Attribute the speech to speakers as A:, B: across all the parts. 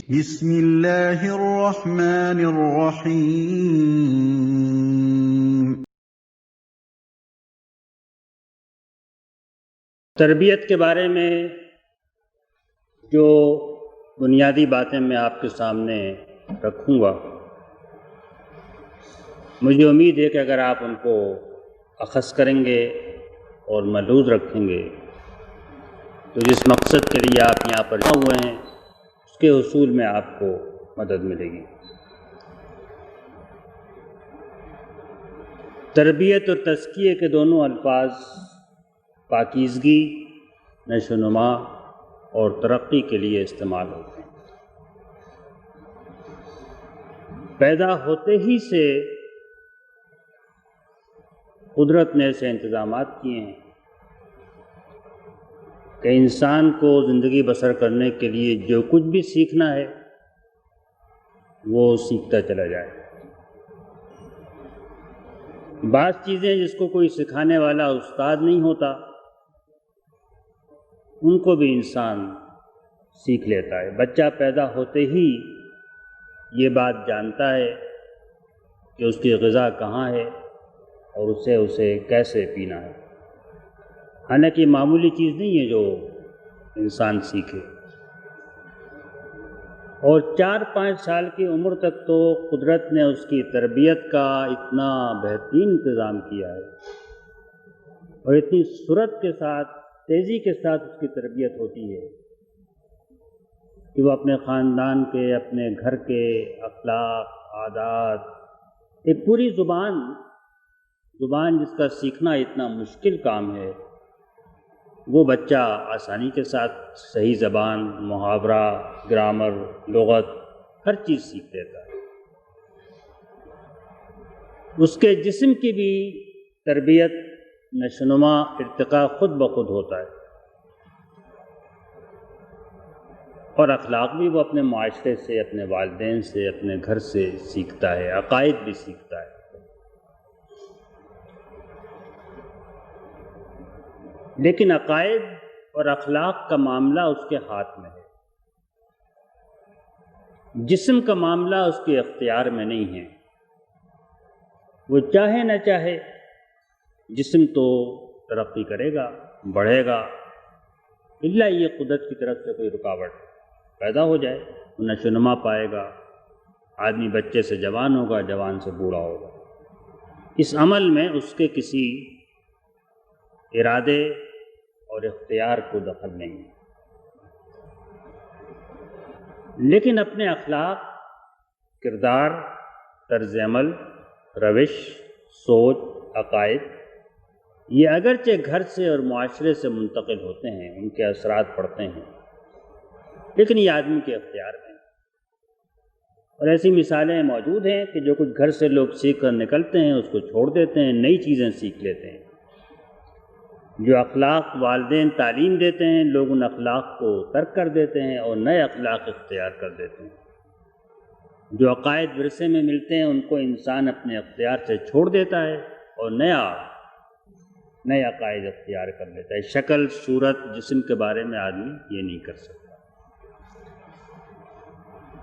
A: بسم اللہ الرحمن الرحیم۔
B: تربیت کے بارے میں جو بنیادی باتیں میں آپ کے سامنے رکھوں گا، مجھے امید ہے کہ اگر آپ ان کو اخذ کریں گے اور ملحوظ رکھیں گے تو جس مقصد کے لیے آپ یہاں پر جمع ہوئے ہیں اس کے حصول میں آپ کو مدد ملے گی۔ تربیت اور تزکیے کے دونوں الفاظ پاکیزگی، نشو و نما اور ترقی کے لیے استعمال ہوتے ہیں۔ پیدا ہوتے ہی سے قدرت نے ایسے انتظامات کیے ہیں کہ انسان کو زندگی بسر کرنے کے لیے جو کچھ بھی سیکھنا ہے وہ سیکھتا چلا جائے۔ بعض چیزیں جس کو کوئی سکھانے والا استاد نہیں ہوتا ان کو بھی انسان سیکھ لیتا ہے۔ بچہ پیدا ہوتے ہی یہ بات جانتا ہے کہ اس کی غذا کہاں ہے اور اسے کیسے پینا ہے۔ حالانکہ معمولی چیز نہیں ہے جو انسان سیکھے، اور 4-5 سال کی عمر تک تو قدرت نے اس کی تربیت کا اتنا بہترین انتظام کیا ہے اور اتنی سرعت کے ساتھ، تیزی کے ساتھ اس کی تربیت ہوتی ہے کہ وہ اپنے خاندان کے، اپنے گھر کے اخلاق، عادات، ایک پوری زبان جس کا سیکھنا اتنا مشکل کام ہے، وہ بچہ آسانی کے ساتھ صحیح زبان، محاورہ، گرامر، لغت، ہر چیز سیکھ لیتا ہے۔ اس کے جسم کی بھی تربیت، نشو و نما، ارتقاء خود بخود ہوتا ہے، اور اخلاق بھی وہ اپنے معاشرے سے، اپنے والدین سے، اپنے گھر سے سیکھتا ہے، عقائد بھی سیکھتا ہے۔ لیکن عقائد اور اخلاق کا معاملہ اس کے ہاتھ میں ہے، جسم کا معاملہ اس کے اختیار میں نہیں ہے۔ وہ چاہے نہ چاہے جسم تو ترقی کرے گا، بڑھے گا، الا یہ قدرت کی طرف سے کوئی رکاوٹ پیدا ہو جائے، وہ نشو و نما پائے گا، آدمی بچے سے جوان ہوگا، جوان سے بوڑھا ہوگا۔ اس عمل میں اس کے کسی ارادے اور اختیار کو دخل نہیں ہے، لیکن اپنے اخلاق، کردار، طرز عمل، روش، سوچ، عقائد، یہ اگرچہ گھر سے اور معاشرے سے منتقل ہوتے ہیں، ان کے اثرات پڑتے ہیں، لیکن یہ آدمی کے اختیار میں ہیں۔ اور ایسی مثالیں موجود ہیں کہ جو کچھ گھر سے لوگ سیکھ کر نکلتے ہیں اس کو چھوڑ دیتے ہیں، نئی چیزیں سیکھ لیتے ہیں۔ جو اخلاق والدین تعلیم دیتے ہیں، لوگ ان اخلاق کو ترک کر دیتے ہیں اور نئے اخلاق اختیار کر دیتے ہیں۔ جو عقائد ورثے میں ملتے ہیں ان کو انسان اپنے اختیار سے چھوڑ دیتا ہے اور نئے عقائد اختیار کر لیتا ہے۔ شکل، صورت، جسم کے بارے میں آدمی یہ نہیں کر سکتا۔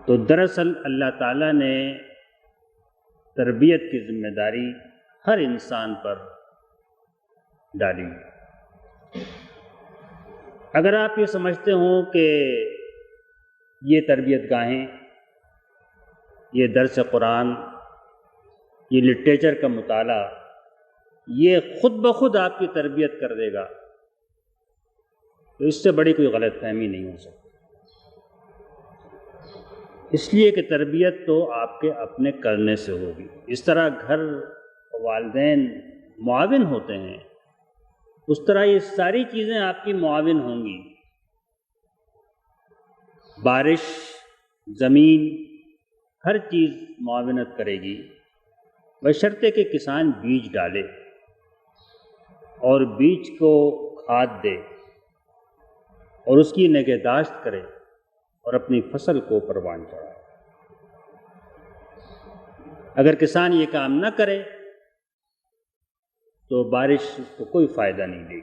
B: تو دراصل اللہ تعالیٰ نے تربیت کی ذمہ داری ہر انسان پر ڈالی۔ اگر آپ یہ سمجھتے ہوں کہ یہ تربیت گاہیں، یہ درس قرآن، یہ لٹریچر کا مطالعہ، یہ خود بخود آپ کی تربیت کر دے گا، تو اس سے بڑی کوئی غلط فہمی نہیں ہو سکتی۔ اس لیے کہ تربیت تو آپ کے اپنے کرنے سے ہوگی۔ اس طرح گھر، والدین معاون ہوتے ہیں، اس طرح یہ ساری چیزیں آپ کی معاون ہوں گی۔ بارش، زمین، ہر چیز معاونت کرے گی، بشرطے کہ کسان بیج ڈالے اور بیج کو کھاد دے اور اس کی نگہداشت کرے اور اپنی فصل کو پروان چڑھائے۔ اگر کسان یہ کام نہ کرے تو بارش کو کوئی فائدہ نہیں دے گی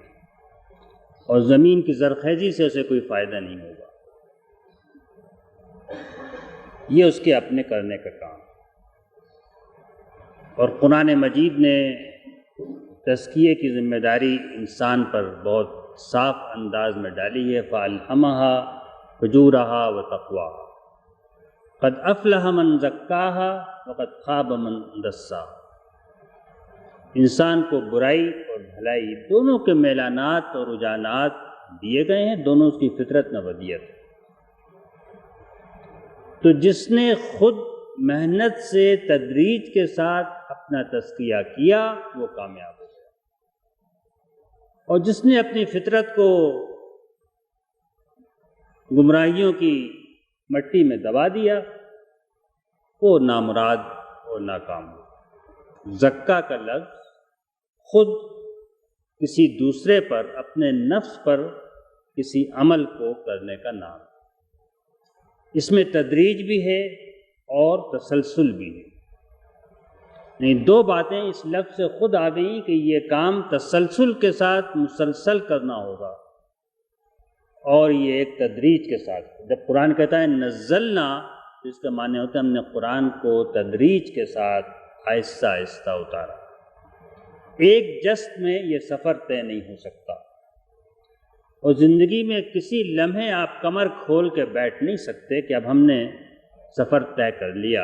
B: اور زمین کی زرخیزی سے اسے کوئی فائدہ نہیں ہوگا۔ یہ اس کے اپنے کرنے کا کام۔ اور قرآن مجید نے تزکیے کی ذمہ داری انسان پر بہت صاف انداز میں ڈالی ہے۔ فَأَلْهَمَهَا فُجُورَهَا وَتَقْوَاهَا قَدْ أَفْلَحَ مَنْ زَكَّاهَا وَقَدْ خَابَ مَنْ دَسَّاهَا۔ انسان کو برائی اور بھلائی دونوں کے میلانات اور رجحانات دیے گئے ہیں، دونوں اس کی فطرت میں ودیت ہے۔ تو جس نے خود محنت سے تدریج کے ساتھ اپنا تزکیہ کیا وہ کامیاب ہو گیا، اور جس نے اپنی فطرت کو گمراہیوں کی مٹی میں دبا دیا وہ نامراد اور ناکام ہو۔ زکا کا لفظ خود کسی دوسرے پر، اپنے نفس پر کسی عمل کو کرنے کا نام، اس میں تدریج بھی ہے اور تسلسل بھی ہے۔ نہیں، دو باتیں اس لفظ سے خود آ گئیں کہ یہ کام تسلسل کے ساتھ مسلسل کرنا ہوگا، اور یہ ایک تدریج کے ساتھ۔ جب قرآن کہتا ہے نزلنا، تو اس کا معنی ہوتا ہے ہم نے قرآن کو تدریج کے ساتھ آہستہ آہستہ اتارا۔ ایک جست میں یہ سفر طے نہیں ہو سکتا، اور زندگی میں کسی لمحے آپ کمر کھول کے بیٹھ نہیں سکتے کہ اب ہم نے سفر طے کر لیا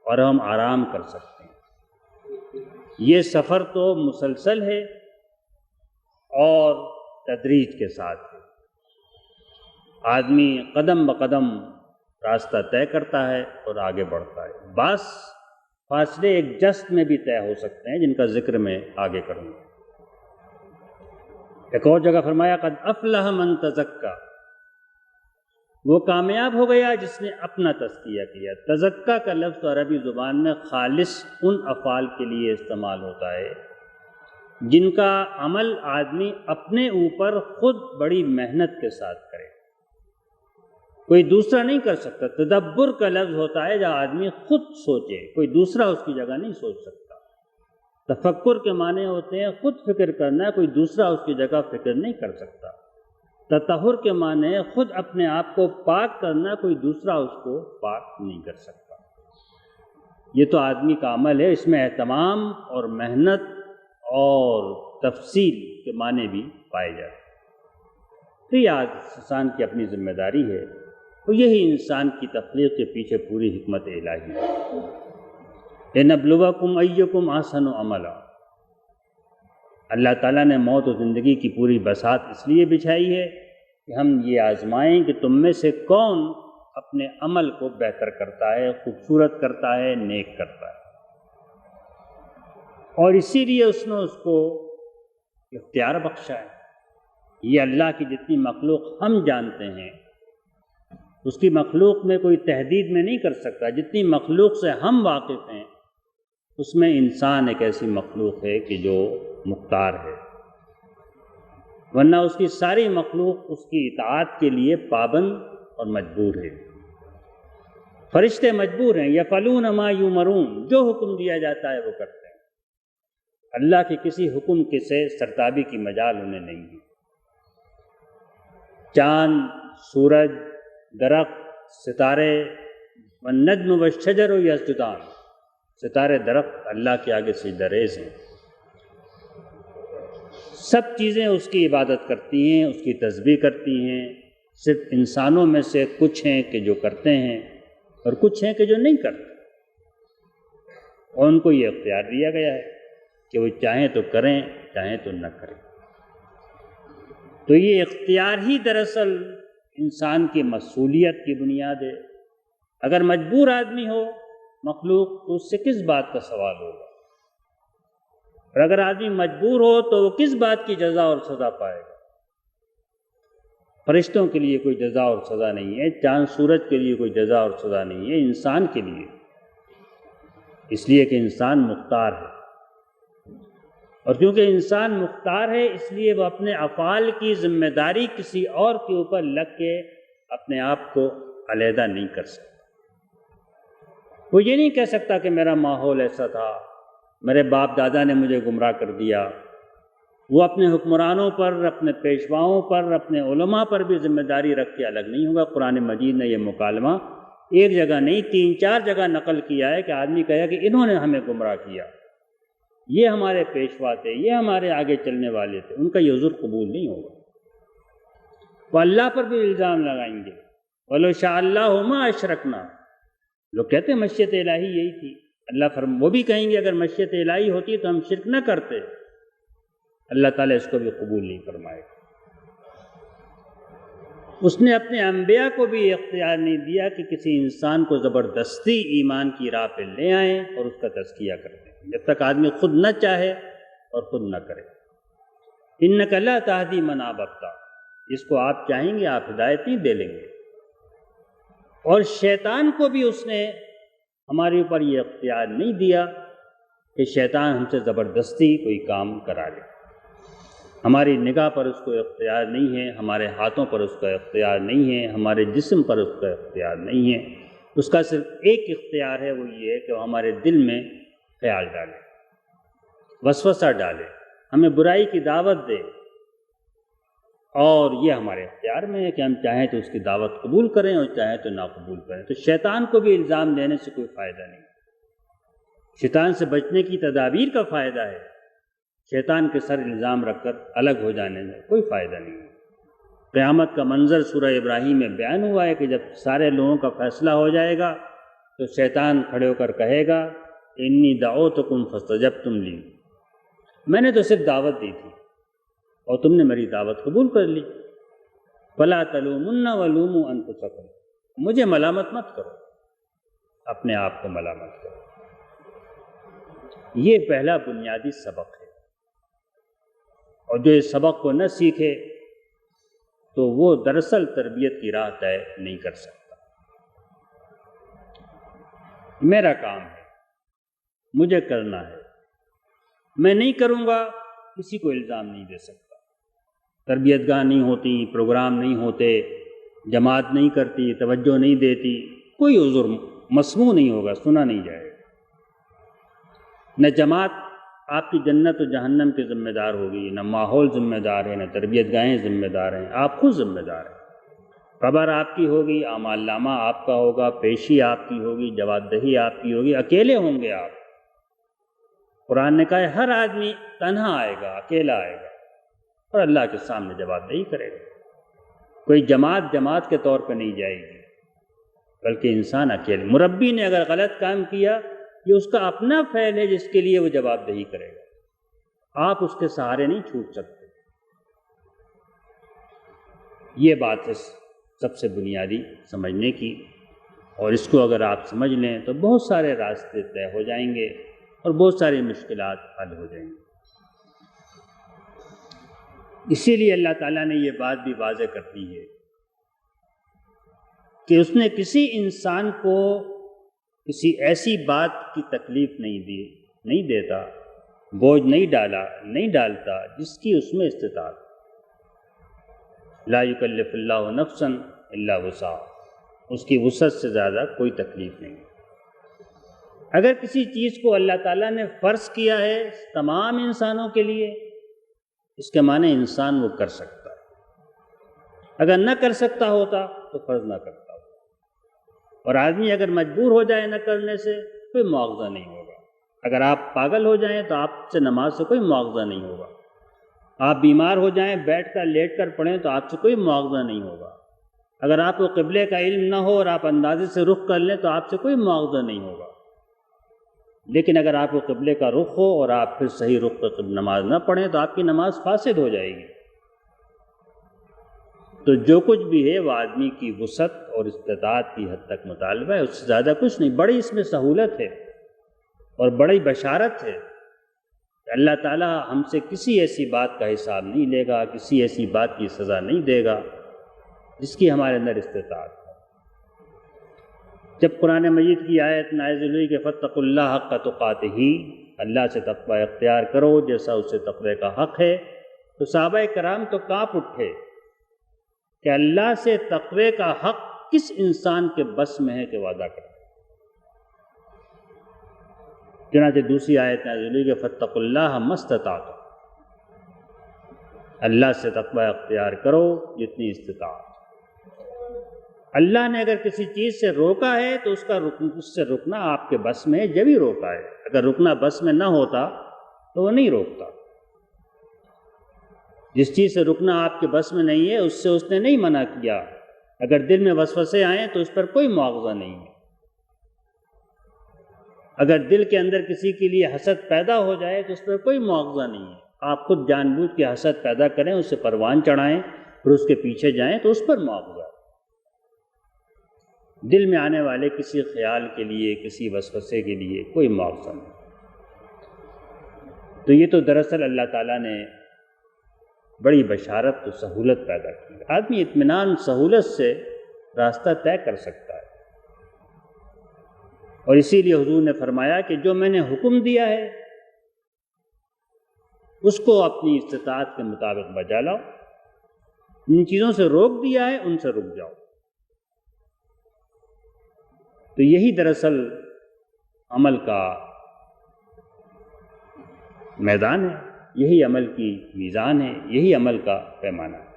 B: اور ہم آرام کر سکتے ہیں۔ یہ سفر تو مسلسل ہے اور تدریج کے ساتھ ہے۔ آدمی قدم بقدم راستہ طے کرتا ہے اور آگے بڑھتا ہے۔ بعض فاصلے ایک جست میں بھی طے ہو سکتے ہیں، جن کا ذکر میں آگے کروں گا۔ ایک اور جگہ فرمایا قد افلح من تزکا، وہ کامیاب ہو گیا جس نے اپنا تزکیہ کیا۔ تزکا کا لفظ عربی زبان میں خالص ان افعال کے لیے استعمال ہوتا ہے جن کا عمل آدمی اپنے اوپر خود بڑی محنت کے ساتھ کرے، کوئی دوسرا نہیں کر سکتا۔ تدبر کا لفظ ہوتا ہے جب آدمی خود سوچے، کوئی دوسرا اس کی جگہ نہیں سوچ سکتا۔ تفکر کے معنی ہوتے ہیں خود فکر کرنا، کوئی دوسرا اس کی جگہ فکر نہیں کر سکتا۔ تطہر کے معنی خود اپنے آپ کو پاک کرنا، کوئی دوسرا اس کو پاک نہیں کر سکتا۔ یہ تو آدمی کا عمل ہے، اس میں اہتمام اور محنت اور تفصیل کے معنی بھی پائے جاتے ہیں۔ تو یہ انسان کی اپنی ذمہ داری ہے، اور یہی انسان کی تخلیق کے پیچھے پوری حکمت الہی ہے۔ لِنَبْلُوَكُمْ أَيُّكُمْ أَحْسَنُ عَمَلًا۔ اللہ تعالیٰ نے موت و زندگی کی پوری بساط اس لیے بچھائی ہے کہ ہم یہ آزمائیں کہ تم میں سے کون اپنے عمل کو بہتر کرتا ہے، خوبصورت کرتا ہے، نیک کرتا ہے۔ اور اسی لیے اس نے اس کو اختیار بخشا ہے۔ یہ اللہ کی جتنی مخلوق ہم جانتے ہیں اس کی مخلوق میں کوئی تحدید میں نہیں کر سکتا۔ جتنی مخلوق سے ہم واقف ہیں اس میں انسان ایک ایسی مخلوق ہے کہ جو مختار ہے، ورنہ اس کی ساری مخلوق اس کی اطاعت کے لیے پابند اور مجبور ہے۔ فرشتے مجبور ہیں، یفعلون ما یؤمرون، جو حکم دیا جاتا ہے وہ کرتے ہیں۔ اللہ کے کسی حکم سے سرتابی کی مجال انہیں نہیں ہے۔ چاند، سورج، درخت، ستارے، والنجم والشجر یسجدان، ستارے درخت اللہ کے آگے سجدہ ریز ہیں۔ سب چیزیں اس کی عبادت کرتی ہیں، اس کی تسبیح کرتی ہیں۔ صرف انسانوں میں سے کچھ ہیں کہ جو کرتے ہیں اور کچھ ہیں کہ جو نہیں کرتے، اور ان کو یہ اختیار دیا گیا ہے کہ وہ چاہیں تو کریں، چاہیں تو نہ کریں۔ تو یہ اختیار ہی دراصل انسان کی مسئولیت کی بنیاد ہے۔ اگر مجبور آدمی ہو مخلوق تو اس سے کس بات کا سوال ہوگا، اور اگر آدمی مجبور ہو تو وہ کس بات کی جزا اور سزا پائے گا؟ فرشتوں کے لیے کوئی جزا اور سزا نہیں ہے، چاند سورج کے لیے کوئی جزا اور سزا نہیں ہے، انسان کے لیے، اس لیے کہ انسان مختار ہے۔ اور کیونکہ انسان مختار ہے اس لیے وہ اپنے افعال کی ذمہ داری کسی اور کے اوپر لگ کے اپنے آپ کو علیحدہ نہیں کر سکتا۔ وہ یہ نہیں کہہ سکتا کہ میرا ماحول ایسا تھا، میرے باپ دادا نے مجھے گمراہ کر دیا۔ وہ اپنے حکمرانوں پر، اپنے پیشواؤں پر، اپنے علماء پر بھی ذمہ داری رکھ کے الگ نہیں ہوگا۔ قرآن مجید نے یہ مکالمہ ایک جگہ نہیں 3-4 جگہ نقل کیا ہے کہ آدمی کہا کہ انہوں نے ہمیں گمراہ کیا، یہ ہمارے پیشوا تھے، یہ ہمارے آگے چلنے والے تھے، ان کا یہ عذر قبول نہیں ہوگا۔ وہ اللہ پر بھی الزام لگائیں گے، وَلَوْ شَاءَ اللَّهُ مَا أَشْرَكْنَا، لوگ کہتے ہیں مشیت الہی یہی تھی، اللہ وہ بھی کہیں گے اگر مشیت الہی ہوتی تو ہم شرک نہ کرتے۔ اللہ تعالیٰ اس کو بھی قبول نہیں فرمائے گا۔ اس نے اپنے انبیاء کو بھی اختیار نہیں دیا کہ کسی انسان کو زبردستی ایمان کی راہ پہ لے آئیں اور اس کا تزکیہ کر دیں، جب تک آدمی خود نہ چاہے اور خود نہ کرے۔ إِنَّكَ لَا تَهْدِي مَنْ أَحْبَبْتَ، جس کو آپ چاہیں گے آپ ہدایت نہیں دے لیں گے۔ اور شیطان کو بھی اس نے ہمارے اوپر یہ اختیار نہیں دیا کہ شیطان ہم سے زبردستی کوئی کام کرا لے۔ ہماری نگاہ پر اس کو اختیار نہیں ہے، ہمارے ہاتھوں پر اس کا اختیار نہیں ہے، ہمارے جسم پر اس کا اختیار نہیں ہے۔ اس کا صرف ایک اختیار ہے، وہ یہ ہے کہ وہ ہمارے دل میں خیال ڈالے، وسوسہ ڈالے، ہمیں برائی کی دعوت دے، اور یہ ہمارے اختیار میں ہے کہ ہم چاہیں تو اس کی دعوت قبول کریں اور چاہیں تو نہ قبول کریں۔ تو شیطان کو بھی الزام دینے سے کوئی فائدہ نہیں، شیطان سے بچنے کی تدابیر کا فائدہ ہے، شیطان کے سر الزام رکھ کر الگ ہو جانے میں کوئی فائدہ نہیں ہے۔ قیامت کا منظر سورہ ابراہیم میں بیان ہوا ہے کہ جب سارے لوگوں کا فیصلہ ہو جائے گا تو شیطان کھڑے ہو کر کہے گا انی دعوتکم فاستجبتم لی، میں نے تو صرف دعوت دی تھی اور تم نے میری دعوت قبول کر لی، فلا تلومن ولوموا انفسکم، مجھے ملامت مت کرو، اپنے آپ کو ملامت کرو۔ یہ پہلا بنیادی سبق ہے، اور جو اس سبق کو نہ سیکھے تو وہ دراصل تربیت کی راہ طے نہیں کر سکتا۔ میرا کام ہے، مجھے کرنا ہے، میں نہیں کروں گا کسی کو الزام نہیں دے سکتا۔ تربیت گاہ نہیں ہوتی، پروگرام نہیں ہوتے، جماعت نہیں کرتی، توجہ نہیں دیتی، کوئی عذر مسموع نہیں ہوگا، سنا نہیں جائے گا۔ نہ جماعت آپ کی جنت و جہنم کے ذمہ دار ہوگی، نہ ماحول ذمہ دار ہے، نہ تربیت گاہیں ذمہ دار ہیں، آپ خود ذمہ دار ہیں۔ خبر آپ کی ہوگی، اعمال نامہ آپ کا ہوگا، پیشی آپ کی ہوگی، جواب دہی آپ کی ہوگی، اکیلے ہوں گے آپ۔ قرآن نے کہا ہے ہر آدمی تنہا آئے گا، اکیلا آئے گا اور اللہ کے سامنے جواب دہی کرے گا۔ کوئی جماعت کے طور پہ نہیں جائے گی، بلکہ انسان اکیلے۔ مربی نے اگر غلط کام کیا یہ اس کا اپنا فعل ہے جس کے لیے وہ جواب دہی کرے گا، آپ اس کے سہارے نہیں چھوٹ سکتے۔ یہ بات ہے سب سے بنیادی سمجھنے کی، اور اس کو اگر آپ سمجھ لیں تو بہت سارے راستے طے ہو جائیں گے اور بہت ساری مشکلات حل ہو جائیں گی۔ اسی لیے اللہ تعالیٰ نے یہ بات بھی واضح کر دی ہے کہ اس نے کسی انسان کو کسی ایسی بات کی تکلیف نہیں دیتا، بوجھ نہیں ڈالتا جس کی اس میں استطاعت۔ لا یکلف اللہ نفسا الا وسعها، اس کی وسعت سے زیادہ کوئی تکلیف نہیں۔ اگر کسی چیز کو اللہ تعالیٰ نے فرض کیا ہے تمام انسانوں کے لیے، اس کے معنی انسان وہ کر سکتا ہے، اگر نہ کر سکتا ہوتا تو فرض نہ کرتا ہوتا۔ اور آدمی اگر مجبور ہو جائے نہ کرنے سے کوئی مواخذہ نہیں ہوگا۔ اگر آپ پاگل ہو جائیں تو آپ سے نماز سے کوئی مواخذہ نہیں ہوگا، آپ بیمار ہو جائیں بیٹھ کر لیٹ کر پڑھیں تو آپ سے کوئی مواخذہ نہیں ہوگا، اگر آپ کو قبلے کا علم نہ ہو اور آپ اندازے سے رخ کر لیں تو آپ سے کوئی مواخذہ نہیں ہوگا۔ لیکن اگر آپ کو قبلے کا رخ ہو اور آپ پھر صحیح رخ پر نماز نہ پڑھیں تو آپ کی نماز فاسد ہو جائے گی۔ تو جو کچھ بھی ہے وہ آدمی کی وسعت اور استطاعت کی حد تک مطالبہ ہے، اس سے زیادہ کچھ نہیں۔ بڑی اس میں سہولت ہے اور بڑی بشارت ہے کہ اللہ تعالیٰ ہم سے کسی ایسی بات کا حساب نہیں لے گا، کسی ایسی بات کی سزا نہیں دے گا جس کی ہمارے اندر استطاعت ہے۔ جب قرآن مجید کی آیت نازل ہوئی کہ فاتقوا اللہ حق تقاتہ، اللہ سے تقوی اختیار کرو جیسا اسے تقوی کا حق ہے، تو صحابہ کرام تو کانپ اٹھے کہ اللہ سے تقوی کا حق کس انسان کے بس میں ہے کہ وعدہ کرے۔ چنانچہ دوسری آیت نازل ہوئی کہ فاتقوا اللہ ما استطعتم، اللہ سے تقوی اختیار کرو جتنی استطاعت۔ اللہ نے اگر کسی چیز سے روکا ہے تو اس سے رکنا آپ کے بس میں ہے، جب ہی روکا ہے۔ اگر رکنا بس میں نہ ہوتا تو وہ نہیں روکتا۔ جس چیز سے رکنا آپ کے بس میں نہیں ہے اس سے اس نے نہیں منع کیا۔ اگر دل میں وسوسے آئیں تو اس پر کوئی مواخذہ نہیں ہے۔ اگر دل کے اندر کسی کے لیے حسد پیدا ہو جائے تو اس پر کوئی مواخذہ نہیں ہے۔ آپ خود جان بوجھ کے حسد پیدا کریں، اسے پروان چڑھائیں، پھر اس کے پیچھے جائیں تو اس پر مواخذہ ہے۔ دل میں آنے والے کسی خیال کے لیے، کسی وسوسے کے لیے کوئی مواخذہ نہیں۔ تو یہ تو دراصل اللہ تعالیٰ نے بڑی بشارت و سہولت پیدا کی۔ آدمی اطمینان سہولت سے راستہ طے کر سکتا ہے، اور اسی لیے حضور نے فرمایا کہ جو میں نے حکم دیا ہے اس کو اپنی استطاعت کے مطابق بجا لاؤ، ان چیزوں سے روک دیا ہے ان سے رک جاؤ۔ تو یہی دراصل عمل کا میدان ہے، یہی عمل کی میزان ہے، یہی عمل کا پیمانہ ہے۔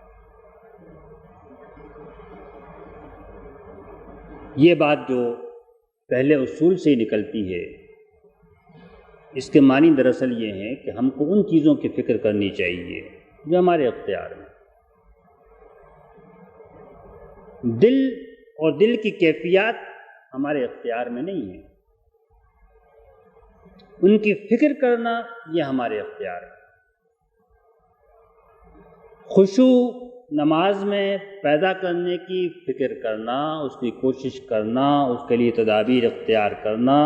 B: یہ بات جو پہلے اصول سے ہی نکلتی ہے، اس کے معنی دراصل یہ ہیں کہ ہم کو ان چیزوں کی فکر کرنی چاہیے جو ہمارے اختیار میں۔ دل اور دل کی کیفیات ہمارے اختیار میں نہیں ہیں، ان کی فکر کرنا یہ ہمارے اختیار ہے۔ خشوع نماز میں پیدا کرنے کی فکر کرنا، اس کی کوشش کرنا، اس کے لیے تدابیر اختیار کرنا،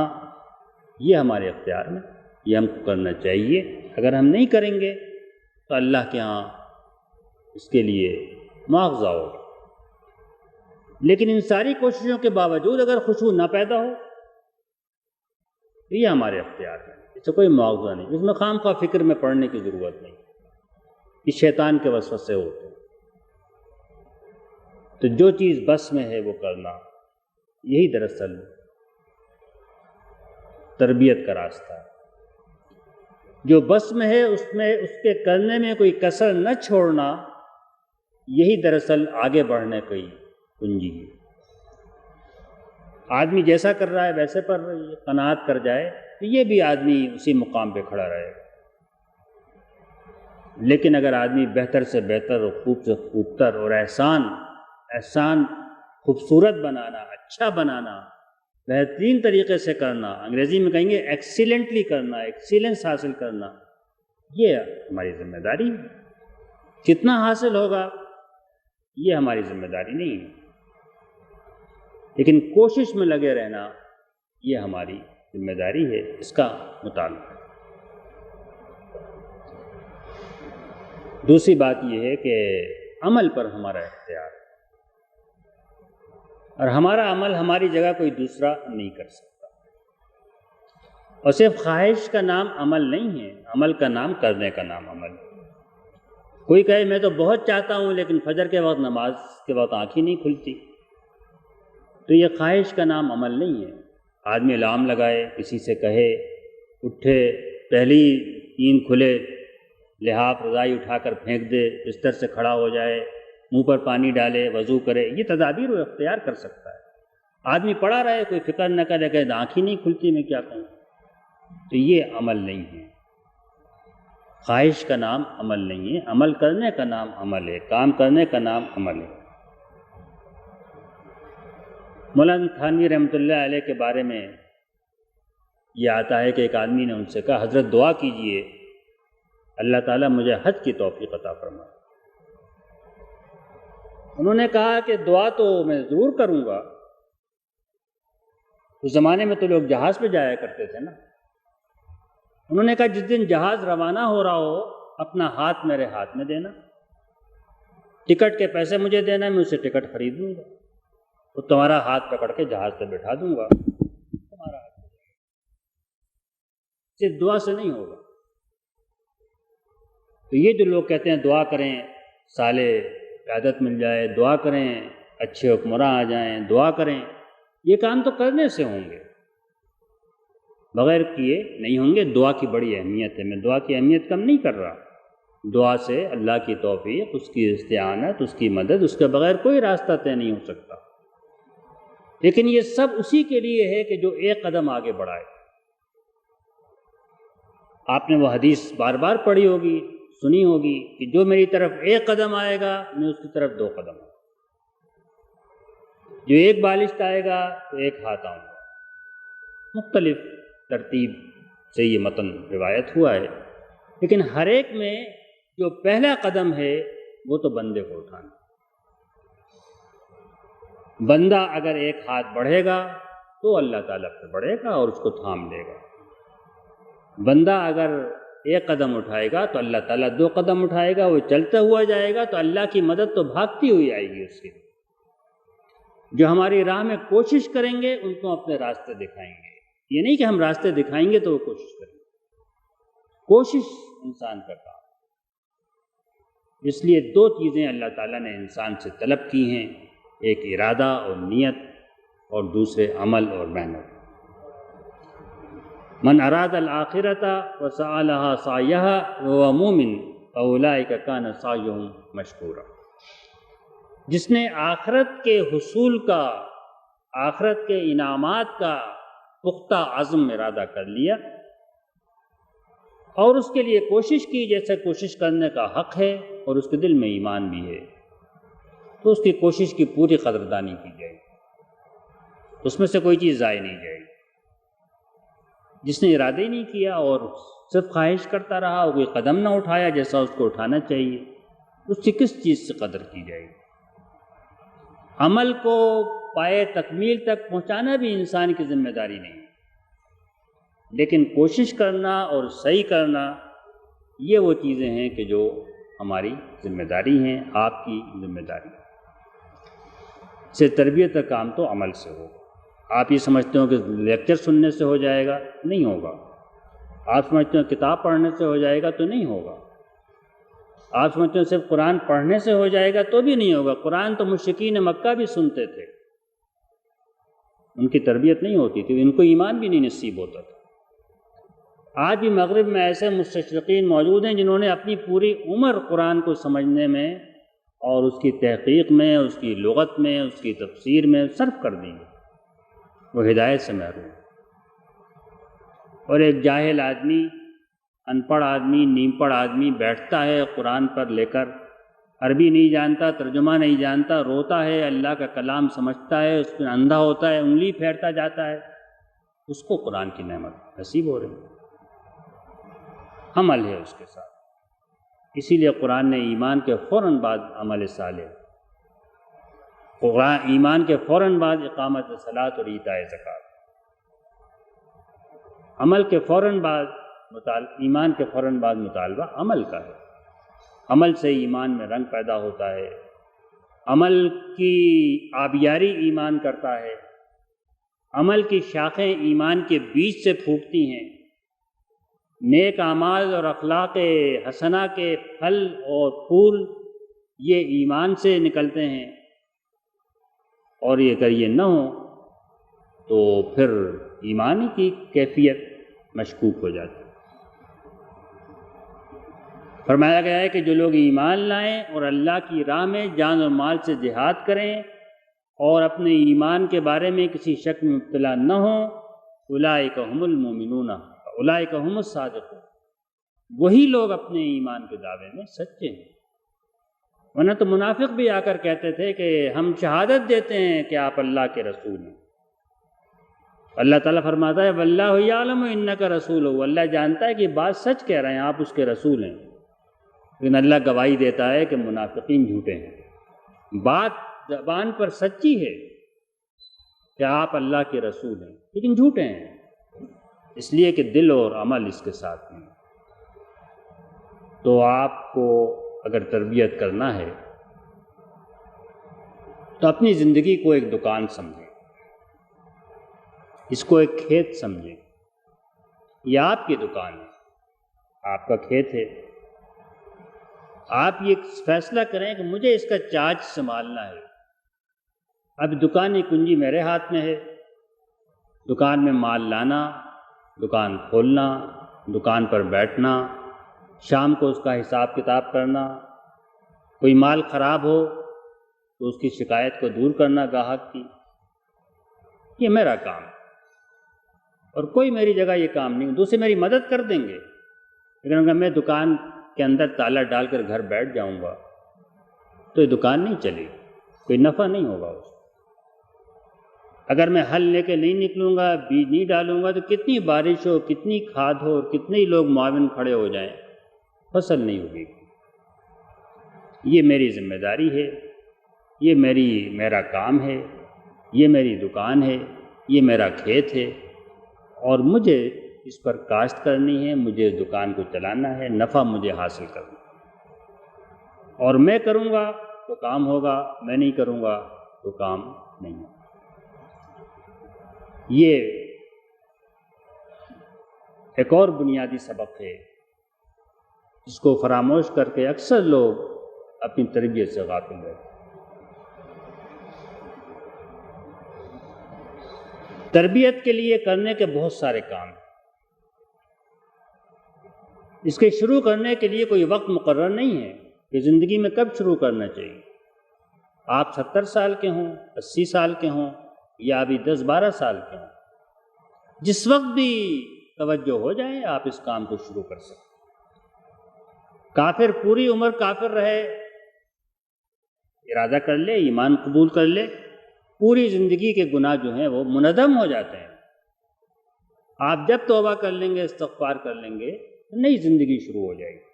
B: یہ ہمارے اختیار میں، یہ ہم کو کرنا چاہیے۔ اگر ہم نہیں کریں گے تو اللہ کے ہاں اس کے لیے مواخذہ ہوگا۔ لیکن ان ساری کوششوں کے باوجود اگر خشوع نہ پیدا ہو تو یہ ہمارے اختیار میں، اس سے کوئی مواخذہ نہیں، اس میں خام خواہ فکر میں پڑنے کی ضرورت نہیں۔ یہ شیطان کے وسوسے ہوتے ہیں۔ تو جو چیز بس میں ہے وہ کرنا، یہی دراصل تربیت کا راستہ ہے۔ جو بس میں ہے اس کے کرنے میں کوئی کسر نہ چھوڑنا، یہی دراصل آگے بڑھنے کی کنجی ہے۔ آدمی جیسا کر رہا ہے ویسے پر قناعت کر جائے تو یہ بھی آدمی اسی مقام پہ کھڑا رہے گا۔ لیکن اگر آدمی بہتر سے بہتر اور خوب سے خوب تر اور احسان خوبصورت بنانا، اچھا بنانا، بہترین طریقے سے کرنا، انگریزی میں کہیں گے ایکسیلنٹلی کرنا، ایکسیلنس حاصل کرنا، یہ ہماری ذمہ داری ہے۔ کتنا حاصل ہوگا یہ ہماری ذمہ داری نہیں ہے، لیکن کوشش میں لگے رہنا یہ ہماری ذمہ داری ہے، اس کا مطالبہ ہے۔ دوسری بات یہ ہے کہ عمل پر ہمارا اختیار ہے، اور ہمارا عمل ہماری جگہ کوئی دوسرا نہیں کر سکتا۔ اور صرف خواہش کا نام عمل نہیں ہے، عمل کا نام کرنے کا نام عمل ہے۔ کوئی کہے میں تو بہت چاہتا ہوں لیکن فجر کے وقت نماز کے وقت آنکھ ہی نہیں کھلتی، تو یہ خواہش کا نام عمل نہیں ہے۔ آدمی الارم لگائے، کسی سے کہے، اٹھے، پہلی نیند کھلے لحاف رضائی اٹھا کر پھینک دے، بستر سے کھڑا ہو جائے، منہ پر پانی ڈالے، وضو کرے، یہ تدابیر وہ اختیار کر سکتا ہے۔ آدمی پڑا رہے، کوئی فکر نہ کرے کہ آنکھ ہی نہیں کھلتی میں کیا کہوں، تو یہ عمل نہیں ہے۔ خواہش کا نام عمل نہیں ہے، عمل کرنے کا نام عمل ہے، کام کرنے کا نام عمل ہے۔ مولانا تھانوی رحمۃ اللہ علیہ کے بارے میں یہ آتا ہے کہ ایک آدمی نے ان سے کہا حضرت دعا کیجئے اللہ تعالیٰ مجھے حج کی توفیق عطا فرمائے۔ انہوں نے کہا کہ دعا تو میں ضرور کروں گا، اس زمانے میں تو لوگ جہاز پہ جایا کرتے تھے نا۔ انہوں نے کہا جس دن جہاز روانہ ہو رہا ہو اپنا ہاتھ میرے ہاتھ میں دینا، ٹکٹ کے پیسے مجھے دینا، میں اسے ٹکٹ خرید لوں گا، تو تمہارا ہاتھ پکڑ کے جہاز پہ بٹھا دوں گا، تمہارا ہاتھ صرف دعا سے نہیں ہوگا۔ تو یہ جو لوگ کہتے ہیں دعا کریں صالح قیادت مل جائے، دعا کریں اچھے حکمراں آ جائیں، دعا کریں، یہ کام تو کرنے سے ہوں گے، بغیر کیے نہیں ہوں گے۔ دعا کی بڑی اہمیت ہے، میں دعا کی اہمیت کم نہیں کر رہا۔ دعا سے اللہ کی توفیق، اس کی استعانت، اس کی مدد، اس کے بغیر کوئی راستہ طے نہیں ہو سکتا۔ لیکن یہ سب اسی کے لیے ہے کہ جو ایک قدم آگے بڑھائے۔ آپ نے وہ حدیث بار بار پڑھی ہوگی، سنی ہوگی کہ جو میری طرف ایک قدم آئے گا میں اس کی طرف 2 قدم آؤں، جو ایک بالشت آئے گا تو 1 ہاتھ آؤں گا۔ مختلف ترتیب سے یہ متن روایت ہوا ہے، لیکن ہر ایک میں جو پہلا قدم ہے وہ تو بندے کو اٹھانا۔ بندہ اگر 1 ہاتھ بڑھے گا تو اللہ تعالیٰ پہ بڑھے گا اور اس کو تھام لے گا۔ بندہ اگر 1 قدم اٹھائے گا تو اللہ تعالیٰ 2 قدم اٹھائے گا، وہ چلتا ہوا جائے گا تو اللہ کی مدد تو بھاگتی ہوئی آئے گی اس کے۔ جو ہماری راہ میں کوشش کریں گے ان کو اپنے راستے دکھائیں گے۔ یہ نہیں کہ ہم راستے دکھائیں گے تو وہ کوشش کریں گے، کوشش انسان کا کام۔ اس لیے 2 چیزیں اللہ تعالیٰ نے انسان سے طلب کی ہیں، ایک ارادہ اور نیت، اور دوسرے عمل اور محنت۔ من اراد الآخرۃ وسعى لها سعیها وهو مؤمن فاولئک کان سعیهم مشکورا۔ جس نے آخرت کے حصول کا، آخرت کے انعامات کا پختہ عزم ارادہ کر لیا اور اس کے لیے کوشش کی جیسے کوشش کرنے کا حق ہے اور اس کے دل میں ایمان بھی ہے، تو اس کی کوشش کی پوری قدردانی کی جائے گی، اس میں سے کوئی چیز ضائع نہیں جائے گی۔ جس نے ارادہ ہی نہیں کیا اور صرف خواہش کرتا رہا اور کوئی قدم نہ اٹھایا جیسا اس کو اٹھانا چاہیے، اس کی کس چیز سے قدر کی جائے گی؟ عمل کو پائے تکمیل تک پہنچانا بھی انسان کی ذمہ داری نہیں، لیکن کوشش کرنا اور صحیح کرنا یہ وہ چیزیں ہیں کہ جو ہماری ذمہ داری ہیں، آپ کی ذمہ داری سے۔ تربیت کا کام تو عمل سے ہوگا۔ آپ یہ سمجھتے ہو کہ لیکچر سننے سے ہو جائے گا، نہیں ہوگا۔ آپ سمجھتے ہو کتاب پڑھنے سے ہو جائے گا تو نہیں ہوگا۔ آپ سمجھتے ہو صرف قرآن پڑھنے سے ہو جائے گا تو بھی نہیں ہوگا۔ قرآن تو مشرکین مکہ بھی سنتے تھے، ان کی تربیت نہیں ہوتی تھی، ان کو ایمان بھی نہیں نصیب ہوتا تھا۔ آج بھی مغرب میں ایسے مستشرقین موجود ہیں جنہوں نے اپنی پوری عمر قرآن کو سمجھنے میں اور اس کی تحقیق میں، اس کی لغت میں، اس کی تفسیر میں صرف کر دی، وہ ہدایت سے محروم۔ اور ایک جاہل آدمی، ان پڑھ آدمی، نیم پڑھ آدمی بیٹھتا ہے قرآن پر لے کر، عربی نہیں جانتا، ترجمہ نہیں جانتا، روتا ہے، اللہ کا کلام سمجھتا ہے، اس میں اندھا ہوتا ہے، انگلی پھیرتا جاتا ہے، اس کو قرآن کی نعمت نصیب ہو رہی ہے، عمل ہے اس کے ساتھ۔ اسی لیے قرآن نے ایمان کے فوراً بعد عمل صالح، قرآن ایمان کے فوراً بعد اقامت صلاۃ اور ایتاء زکوٰۃ، عمل کے فوراً بعد ایمان کے فوراً بعد مطالبہ عمل کا ہے۔ عمل سے ایمان میں رنگ پیدا ہوتا ہے، عمل کی آبیاری ایمان کرتا ہے، عمل کی شاخیں ایمان کے بیج سے پھوٹتی ہیں، نیک اعمال اور اخلاق حسنہ کے پھل اور پھول یہ ایمان سے نکلتے ہیں، اور یہ اگر یہ نہ ہو تو پھر ایمان کی کیفیت مشکوک ہو جاتی ہے۔ فرمایا گیا ہے کہ جو لوگ ایمان لائیں اور اللہ کی راہ میں جان اور مال سے جہاد کریں اور اپنے ایمان کے بارے میں کسی شک میں مبتلا نہ ہوں، اولئک هم المؤمنون اولئک هم الصادقون، وہی لوگ اپنے ایمان کے دعوے میں سچے ہیں۔ ورنہ تو منافق بھی آ کر کہتے تھے کہ ہم شہادت دیتے ہیں کہ آپ اللہ کے رسول ہیں۔ اللہ تعالیٰ فرماتا ہے واللہ یعلم انک رسولہ، اللہ جانتا ہے کہ بات سچ کہہ رہے ہیں، آپ اس کے رسول ہیں، لیکن اللہ گواہی دیتا ہے کہ منافقین جھوٹے ہیں۔ بات زبان پر سچی ہے کہ آپ اللہ کے رسول ہیں، لیکن جھوٹے ہیں، اس لیے کہ دل اور عمل اس کے ساتھ ہیں۔ تو آپ کو اگر تربیت کرنا ہے تو اپنی زندگی کو ایک دکان سمجھیں، اس کو ایک کھیت سمجھیں۔ یہ آپ کی دکان ہے، آپ کا کھیت ہے۔ آپ یہ فیصلہ کریں کہ مجھے اس کا چارج سنبھالنا ہے۔ اب دکان کی کنجی میرے ہاتھ میں ہے، دکان میں مال لانا، دکان کھولنا، دکان پر بیٹھنا، شام کو اس کا حساب کتاب کرنا، کوئی مال خراب ہو تو اس کی شکایت کو دور کرنا گاہک کی، یہ میرا کام ہے اور کوئی میری جگہ یہ کام نہیں، دوسرے میری مدد کر دیں گے، لیکن اگر میں دکان کے اندر تالا ڈال کر گھر بیٹھ جاؤں گا تو یہ دکان نہیں چلے گی، کوئی نفع نہیں ہوگا اس کو۔ اگر میں ہل لے کے نہیں نکلوں گا، بیج نہیں ڈالوں گا، تو کتنی بارش ہو، کتنی کھاد ہو اور کتنے ہی لوگ معاون کھڑے ہو جائیں، فصل نہیں ہوگی۔ یہ میری ذمہ داری ہے، یہ میرا کام ہے، یہ میری دکان ہے، یہ میرا کھیت ہے، اور مجھے اس پر کاشت کرنی ہے، مجھے اس دکان کو چلانا ہے، نفع مجھے حاصل کرنا ہے، اور میں کروں گا تو کام ہوگا، میں نہیں کروں گا تو کام نہیں ہوگا۔ یہ ایک اور بنیادی سبق ہے جس کو فراموش کر کے اکثر لوگ اپنی تربیت سے غافل رہتے ہیں۔ تربیت کے لیے کرنے کے بہت سارے کام ہیں، اس کے شروع کرنے کے لیے کوئی وقت مقرر نہیں ہے کہ زندگی میں کب شروع کرنا چاہیے۔ آپ 70 سال کے ہوں، 80 سال کے ہوں، یا ابھی 10-12 سال کے ہوں، جس وقت بھی توجہ ہو جائے آپ اس کام کو شروع کر سکتے۔ کافر پوری عمر کافر رہے، ارادہ کر لے، ایمان قبول کر لے، پوری زندگی کے گناہ جو ہیں وہ منہدم ہو جاتے ہیں۔ آپ جب توبہ کر لیں گے، استغفار کر لیں گے تو نئی زندگی شروع ہو جائے گی،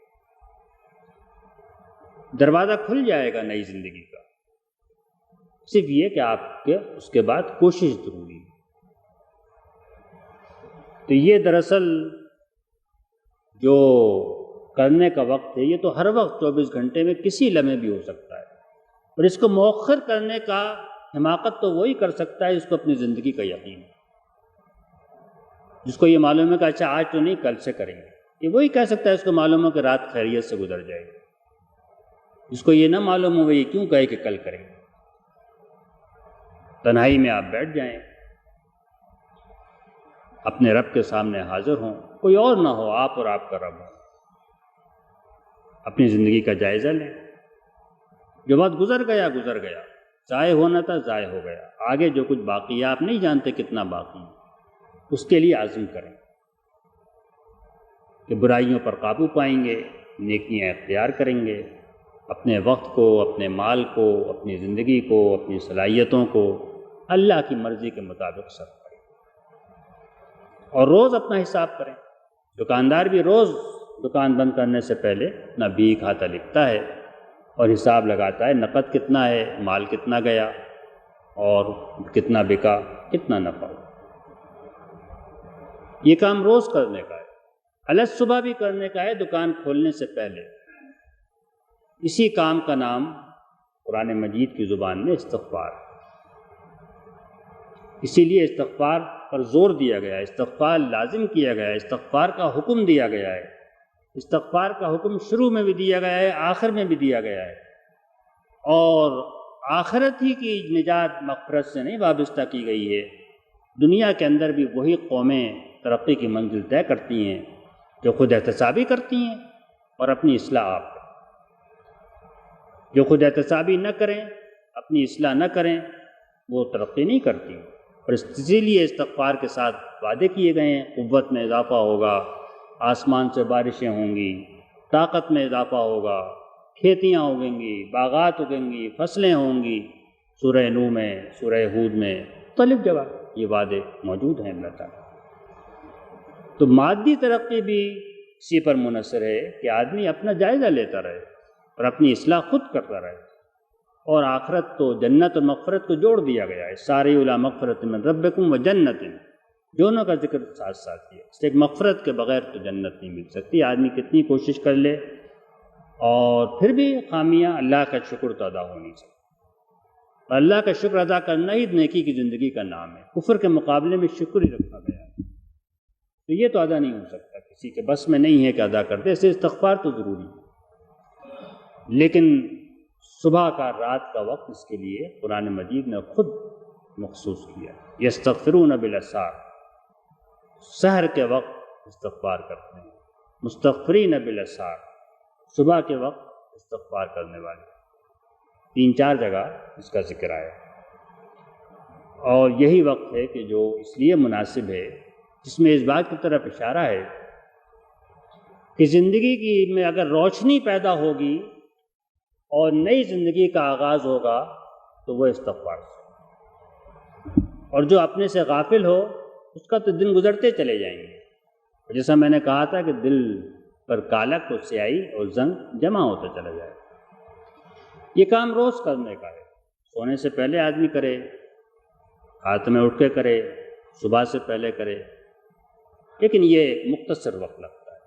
B: دروازہ کھل جائے گا نئی زندگی کا۔ صرف یہ کہ آپ کے اس کے بعد کوشش ضروری ہے۔ تو یہ دراصل جو کرنے کا وقت ہے یہ تو ہر وقت 24 گھنٹے میں کسی لمحے بھی ہو سکتا ہے، اور اس کو مؤخر کرنے کا حماقت تو وہی کر سکتا ہے جس کو اپنی زندگی کا یقین ہے، جس کو یہ معلوم ہے کہ اچھا آج تو نہیں کل سے کریں گے۔ یہ وہی کہہ سکتا ہے، اس کو معلوم ہو کہ رات خیریت سے گزر جائے گی، جس کو یہ نہ معلوم ہو یہ کیوں کہے کہ کل کریں گے۔ تنہائی میں آپ بیٹھ جائیں، اپنے رب کے سامنے حاضر ہوں، کوئی اور نہ ہو، آپ اور آپ کا رب ہو، اپنی زندگی کا جائزہ لیں۔ جو وقت گزر گیا گزر گیا، ضائع ہونا تھا ضائع ہو گیا، آگے جو کچھ باقی ہے آپ نہیں جانتے کتنا باقی ہے، اس کے لیے عزم کریں کہ برائیوں پر قابو پائیں گے، نیکیاں اختیار کریں گے، اپنے وقت کو، اپنے مال کو، اپنی زندگی کو، اپنی صلاحیتوں کو اللہ کی مرضی کے مطابق صرف کریں، اور روز اپنا حساب کریں۔ دکاندار بھی روز دکان بند کرنے سے پہلے اپنا بھی کھاتا لکھتا ہے اور حساب لگاتا ہے، نقد کتنا ہے، مال کتنا گیا اور کتنا بکا، کتنا نفع ہوا۔ یہ کام روز کرنے کا ہے، الگ صبح بھی کرنے کا ہے، دکان کھولنے سے پہلے۔ اسی کام کا نام قرآن مجید کی زبان میں استغفار، اسی لیے استغفار پر زور دیا گیا ہے، استغفار لازم کیا گیا ہے، استغفار کا حکم دیا گیا ہے۔ استغفار کا حکم شروع میں بھی دیا گیا ہے، آخر میں بھی دیا گیا ہے، اور آخرت ہی کی نجات مغفرت سے نہیں وابستہ کی گئی ہے۔ دنیا کے اندر بھی وہی قومیں ترقی کی منزل طے کرتی ہیں جو خود احتسابی کرتی ہیں اور اپنی اصلاح آپ کریں۔ جو خود احتسابی نہ کریں، اپنی اصلاح نہ کریں، وہ ترقی نہیں کرتی، اور اسی لیے استغفار کے ساتھ وعدے کیے گئے ہیں، قوت میں اضافہ ہوگا، آسمان سے بارشیں ہوں گی، طاقت میں اضافہ ہوگا، کھیتیاں اگیں گی، باغات اگیں گی، فصلیں ہوں گی۔ سورہ نوح میں، سورہ ہود میں مختلف جگہ یہ وعدے موجود ہیں اللہ تعالیٰ۔ تو مادی ترقی بھی اسی پر منحصر ہے کہ آدمی اپنا جائزہ لیتا رہے اور اپنی اصلاح خود کرتا رہے، اور آخرت تو جنت اور مغفرت کو جوڑ دیا گیا ہے۔ سارعوا الی مغفرۃ من ربکم وجنۃ، دونوں کا ذکر ساتھ ساتھ کیا۔ اس ایک مغفرت کے بغیر تو جنت نہیں مل سکتی، آدمی کتنی کوشش کر لے اور پھر بھی خامیاں، اللہ کا شکر تو ادا ہو نہیں سکتا۔ اللہ کا شکر ادا کرنا ہی نیکی کی زندگی کا نام ہے، کفر کے مقابلے میں شکر ہی رکھا گیا ہے، تو یہ تو ادا نہیں ہو سکتا، کسی کے بس میں نہیں ہے کہ ادا کر دے۔ اس لیے استغفار تو ضروری ہے، لیکن صبح کا، رات کا وقت اس کے لیے قرآن مجید نے خود مخصوص کیا۔ یستغفرون بالاسحار، سحر کے وقت استغفار کرتے ہیں، مستغفرین بالاسحار، صبح کے وقت استغفار کرنے والے۔ 3-4 جگہ اس کا ذکر آیا، اور یہی وقت ہے کہ جو اس لیے مناسب ہے، جس میں اس بات کی طرف اشارہ ہے کہ زندگی کی میں اگر روشنی پیدا ہوگی اور نئی زندگی کا آغاز ہوگا تو وہ استغفار سے، اور جو اپنے سے غافل ہو اس کا تو دن گزرتے چلے جائیں گے۔ جیسا میں نے کہا تھا کہ دل پر کالک اور سیاہی اور زنگ جمع ہوتا چلا جائے۔ یہ کام روز کرنے کا ہے، سونے سے پہلے آدمی کرے، رات میں اٹھ کے کرے، صبح سے پہلے کرے، لیکن یہ ایک مختصر وقت لگتا ہے،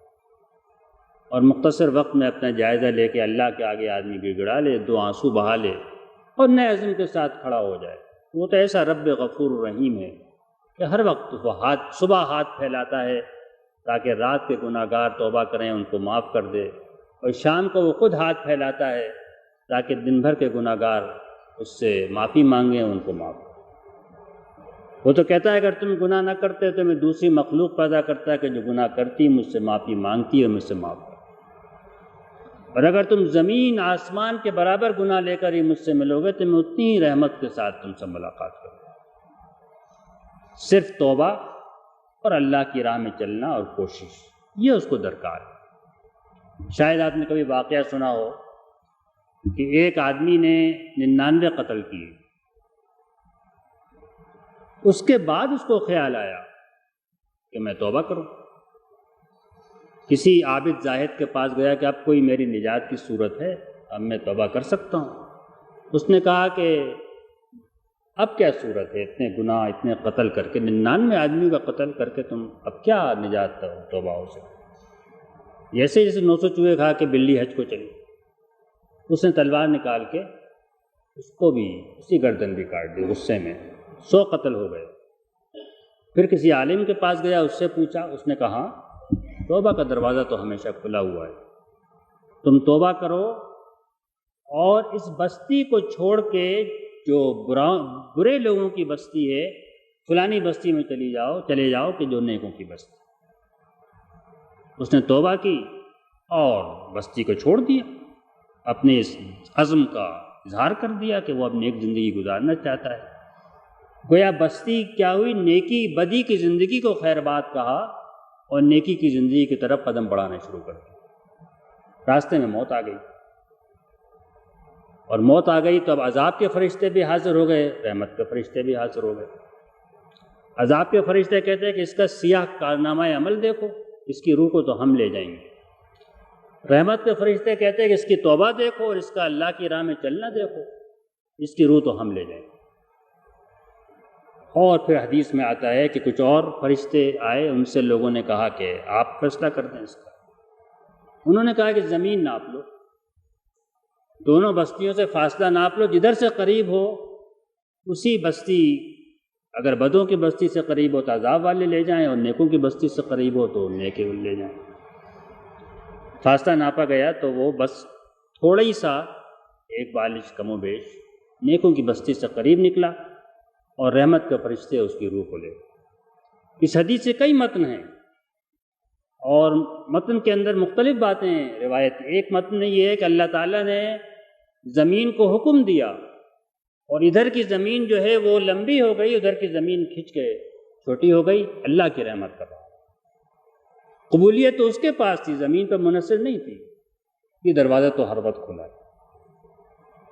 B: اور مختصر وقت میں اپنا جائزہ لے کے اللہ کے آگے آدمی گڑ گڑا لے، 2 آنسو بہا لے اور نئے عزم کے ساتھ کھڑا ہو جائے۔ وہ تو ایسا رب غفور رحیم ہے کہ ہر وقت وہ صبح ہاتھ پھیلاتا ہے تاکہ رات کے گناہ گار توبہ کریں، ان کو معاف کر دے، اور شام کو وہ خود ہاتھ پھیلاتا ہے تاکہ دن بھر کے گناہ گار اس سے معافی مانگیں، ان کو معاف کریں۔ وہ تو کہتا ہے اگر تم گناہ نہ کرتے تو میں دوسری مخلوق پیدا کرتا کہ جو گناہ کرتی مجھ سے معافی مانگتی اور مجھ سے معاف کرتی، اور اگر تم زمین آسمان کے برابر گناہ لے کر ہی مجھ سے ملو گے تو میں اتنی ہی رحمت کے ساتھ تم سے ملاقات کروں گا۔ صرف توبہ اور اللہ کی راہ میں چلنا اور کوشش، یہ اس کو درکار ہے۔ شاید آپ نے کبھی واقعہ سنا ہو کہ ایک آدمی نے 99 قتل کیے، اس کے بعد اس کو خیال آیا کہ میں توبہ کروں۔ کسی عابد زاہد کے پاس گیا کہ اب کوئی میری نجات کی صورت ہے، اب میں توبہ کر سکتا ہوں۔ اس نے کہا کہ اب کیا صورت ہے، اتنے گناہ اتنے قتل کر کے، 99 آدمی کا قتل کر کے تم اب کیا نجات توبہ ہو سکتی؟ جیسے 900 چوہے کھا کے بلی حج کو چلی، اس نے تلوار نکال کے اس کو بھی اسی گردن بھی کاٹ دی، غصے میں 100 قتل ہو گئے۔ پھر کسی عالم کے پاس گیا، اس سے پوچھا، اس نے کہا توبہ کا دروازہ تو ہمیشہ کھلا ہوا ہے، تم توبہ کرو اور اس بستی کو چھوڑ کے جو برے لوگوں کی بستی ہے فلانی بستی میں چلے جاؤ کہ جو نیکوں کی بستی۔ اس نے توبہ کی اور بستی کو چھوڑ دیا، اپنے اس عزم کا اظہار کر دیا کہ وہ اب نیک زندگی گزارنا چاہتا ہے۔ گویا بستی کیا ہوئی، نیکی بدی کی زندگی کو خیر بات کہا اور نیکی کی زندگی کی طرف قدم بڑھانا شروع کر دیا۔ راستے میں موت آ گئی، اور موت آ گئی تو اب عذاب کے فرشتے بھی حاضر ہو گئے، رحمت کے فرشتے بھی حاضر ہو گئے۔ عذاب کے فرشتے کہتے ہیں کہ اس کا سیاہ کارنامہ عمل دیکھو، اس کی روح کو تو ہم لے جائیں گے۔ رحمت کے فرشتے کہتے ہیں کہ اس کی توبہ دیکھو اور اس کا اللہ کی راہ میں چلنا دیکھو، اس کی روح تو ہم لے جائیں گے۔ اور پھر حدیث میں آتا ہے کہ کچھ اور فرشتے آئے، ان سے لوگوں نے کہا کہ آپ فیصلہ کر دیں اس کا۔ انہوں نے کہا کہ زمین ناپ لو، دونوں بستیوں سے فاصلہ ناپ لو، جدھر سے قریب ہو اسی بستی، اگر بدوں کی بستی سے قریب ہو تو عذاب والے لے جائیں، اور نیکوں کی بستی سے قریب ہو تو نیکے لے جائیں۔ فاصلہ ناپا گیا تو وہ بس تھوڑا ہی سا، 1 بالش کم و بیش نیکوں کی بستی سے قریب نکلا، اور رحمت کے فرشتے اس کی روح کو لے۔ اس حدیث سے کئی متن ہیں، اور متن کے اندر مختلف باتیں ہیں۔ روایت ایک متن یہ ہے کہ اللہ تعالیٰ نے زمین کو حکم دیا، اور ادھر کی زمین جو ہے وہ لمبی ہو گئی، ادھر کی زمین کھنچ کے چھوٹی ہو گئی۔ اللہ کی رحمت کا بات، قبولیت تو اس کے پاس تھی، زمین پہ منحصر نہیں تھی۔ یہ دروازہ تو ہر وقت کھلا ہے،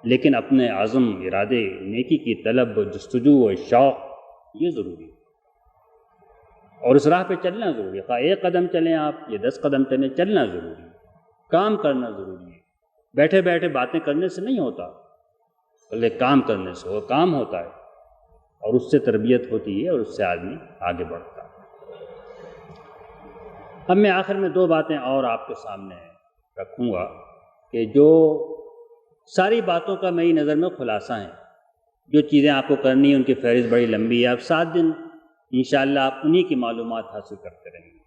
B: لیکن اپنے عزم، ارادے، نیکی کی طلب، جستجو و شوق، یہ ضروری ہے، اور اس راہ پہ چلنا ضروری ہے۔ خواہ 1 قدم چلیں آپ، یہ 10 قدم چلیں، چلنا ضروری ہے، کام کرنا ضروری ہے۔ بیٹھے بیٹھے باتیں کرنے سے نہیں ہوتا، بلکہ کام کرنے سے وہ کام ہوتا ہے، اور اس سے تربیت ہوتی ہے، اور اس سے آدمی آگے بڑھتا ہے۔ اب میں آخر میں 2 باتیں اور آپ کے سامنے رکھوں گا کہ جو ساری باتوں کا میری نظر میں خلاصہ ہیں۔ جو چیزیں آپ کو کرنی ہیں ان کی فہرست بڑی لمبی ہے، آپ 7 دن انشاءاللہ آپ انہی کی معلومات حاصل کرتے رہیں گے،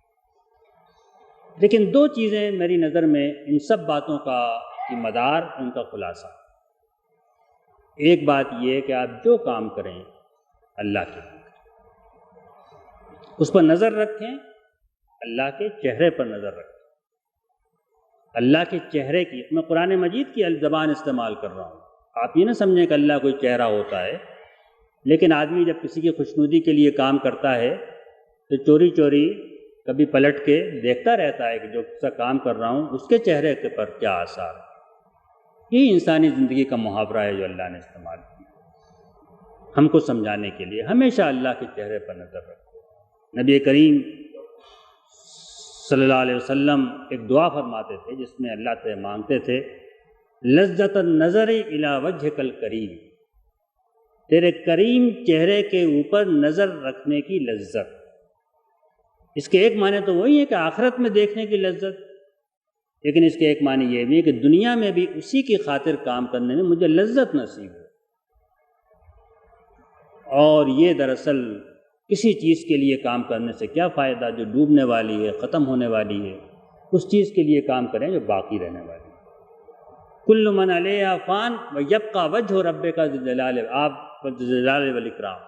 B: لیکن 2 چیزیں میری نظر میں ان سب باتوں کا کی مدار، ان کا خلاصہ۔ ایک بات یہ ہے کہ آپ جو کام کریں اللہ کے لیے کریں، اس پر نظر رکھیں، اللہ کے چہرے پر نظر رکھیں۔ اللہ کے چہرے کی، میں قرآن مجید کی زبان استعمال کر رہا ہوں، آپ یہ نہ سمجھیں کہ اللہ کوئی چہرہ ہوتا ہے، لیکن آدمی جب کسی کی خوشنودی کے لیے کام کرتا ہے تو چوری چوری کبھی پلٹ کے دیکھتا رہتا ہے کہ جو سا کام کر رہا ہوں اس کے چہرے کے پر کیا آثار ہے۔ یہ انسانی زندگی کا محاورہ ہے جو اللہ نے استعمال کیا ہم کو سمجھانے کے لیے۔ ہمیشہ اللہ کے چہرے پر نظر رکھو۔ نبی کریم صلی اللہ علیہ وسلم ایک دعا فرماتے تھے جس میں اللہ سے مانگتے تھے لذت النظر الی وجہک الکریم، تیرے کریم چہرے کے اوپر نظر رکھنے کی لذت۔ اس کے ایک معنی تو وہی ہے کہ آخرت میں دیکھنے کی لذت، لیکن اس کے ایک معنی یہ بھی ہے کہ دنیا میں بھی اسی کی خاطر کام کرنے میں مجھے لذت نصیب ہو۔ اور یہ دراصل کسی چیز کے لیے کام کرنے سے کیا فائدہ جو ڈوبنے والی ہے، ختم ہونے والی ہے۔ اس چیز کے لیے کام کریں جو باقی رہنے والی ہے۔ کل من علیہا فان ویبقی وجہ ربک ذو الجلال والاکرام،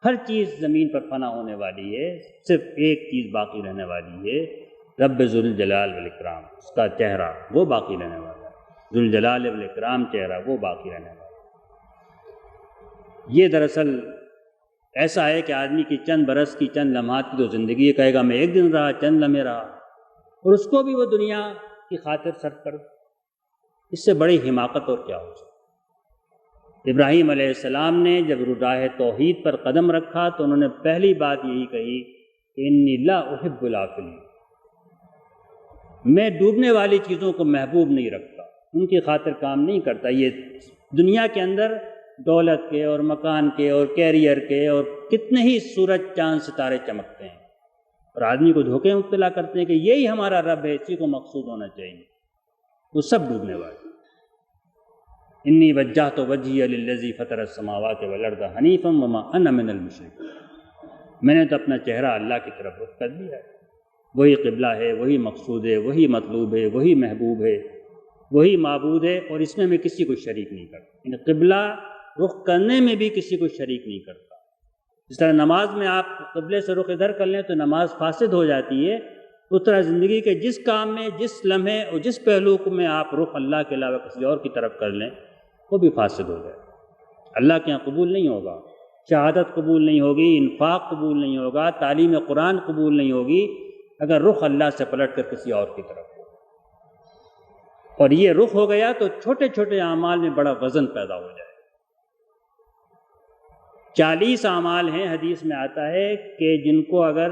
B: ہر چیز زمین پر فنا ہونے والی ہے، صرف ایک چیز باقی رہنے والی ہے، رب ذو الجلال والاکرام، اس کا چہرہ وہ باقی رہنے والا ہے، ذو الجلال والاکرام چہرہ وہ باقی رہنے والا ہے۔ یہ دراصل ایسا ہے کہ آدمی کی چند برس کی چند لمحات کی تو زندگی ہے، کہے گا میں ایک دن رہا، چند لمحے رہا، اور اس کو بھی وہ دنیا کی خاطر صرف کر، اس سے بڑی حماقت اور کیا ہو سکتی۔ ابراہیم علیہ السلام نے جب راہ توحید پر قدم رکھا تو انہوں نے پہلی بات یہی کہی کہ انی لا احب الآفلین، میں ڈوبنے والی چیزوں کو محبوب نہیں رکھتا، ان کی خاطر کام نہیں کرتا۔ یہ دنیا کے اندر دولت کے اور مکان کے اور کیریئر کے اور کتنے ہی سورج چاند ستارے چمکتے ہیں، اور آدمی کو دھوکے میں مبتلا کرتے ہیں کہ یہی ہمارا رب ہے، اسی کو مقصود ہونا چاہیے، وہ سب ڈوبنے والے۔ انی وجہت وجہی للذی فطر السماوات والارض حنیفا وما انا من المشرکین، میں نے تو اپنا چہرہ اللہ کی طرف رخ کر دیا ہے، وہی قبلہ ہے، وہی مقصود ہے، وہی مطلوب ہے، وہی محبوب ہے، وہی معبود ہے، اور اس میں میں کسی کو شریک نہیں کرتا، یعنی قبلہ رخ کرنے میں بھی کسی کو شریک نہیں کرتا۔ جس طرح نماز میں آپ قبلے سے رخ ادھر کر لیں تو نماز فاسد ہو جاتی ہے، اس طرح زندگی کے جس کام میں، جس لمحے اور جس پہلو میں آپ رخ اللہ کے علاوہ کسی اور کی طرف کر لیں وہ بھی فاسد ہو جائے، اللہ کے یہاں قبول نہیں ہوگا۔ شہادت قبول نہیں ہوگی، انفاق قبول نہیں ہوگا، تعلیم قرآن قبول نہیں ہوگی اگر رخ اللہ سے پلٹ کر کسی اور کی طرف ہو۔ اور یہ رخ ہو گیا تو چھوٹے چھوٹے اعمال میں بڑا وزن پیدا ہو جائے۔ 40 اعمال ہیں، حدیث میں آتا ہے کہ جن کو اگر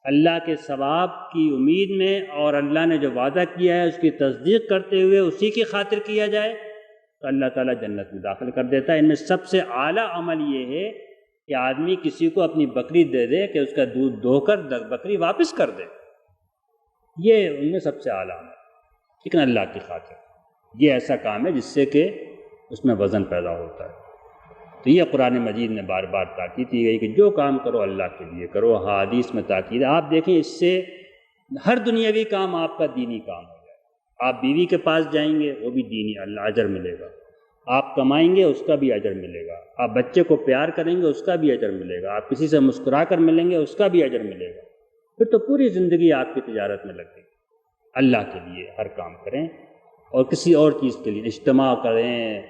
B: اللہ کے ثواب کی امید میں اور اللہ نے جو وعدہ کیا ہے اس کی تصدیق کرتے ہوئے اسی کی خاطر کیا جائے تو اللہ تعالیٰ جنت میں داخل کر دیتا ہے۔ ان میں سب سے اعلیٰ عمل یہ ہے کہ آدمی کسی کو اپنی بکری دے دے کہ اس کا دودھ دو کر بکری واپس کر دے، یہ ان میں سب سے اعلیٰ عمل، لیکن اللہ کی خاطر یہ ایسا کام ہے جس سے کہ اس میں وزن پیدا ہوتا ہے۔ تو یہ قرآن مجید میں بار بار تاکید کی گئی کہ جو کام کرو اللہ کے لیے کرو، حدیث میں تاکید ہے۔ آپ دیکھیں اس سے ہر دنیاوی کام آپ کا دینی کام ہو جائے۔ آپ بیوی کے پاس جائیں گے وہ بھی دینی، اللہ اجر ملے گا، آپ کمائیں گے اس کا بھی اجر ملے گا، آپ بچے کو پیار کریں گے اس کا بھی اجر ملے گا، آپ کسی سے مسکرا کر ملیں گے اس کا بھی اجر ملے گا، پھر تو پوری زندگی آپ کی تجارت میں لگ گئی۔ اللہ کے لیے ہر کام کریں، اور کسی اور چیز کے لیے اجتماع کریں،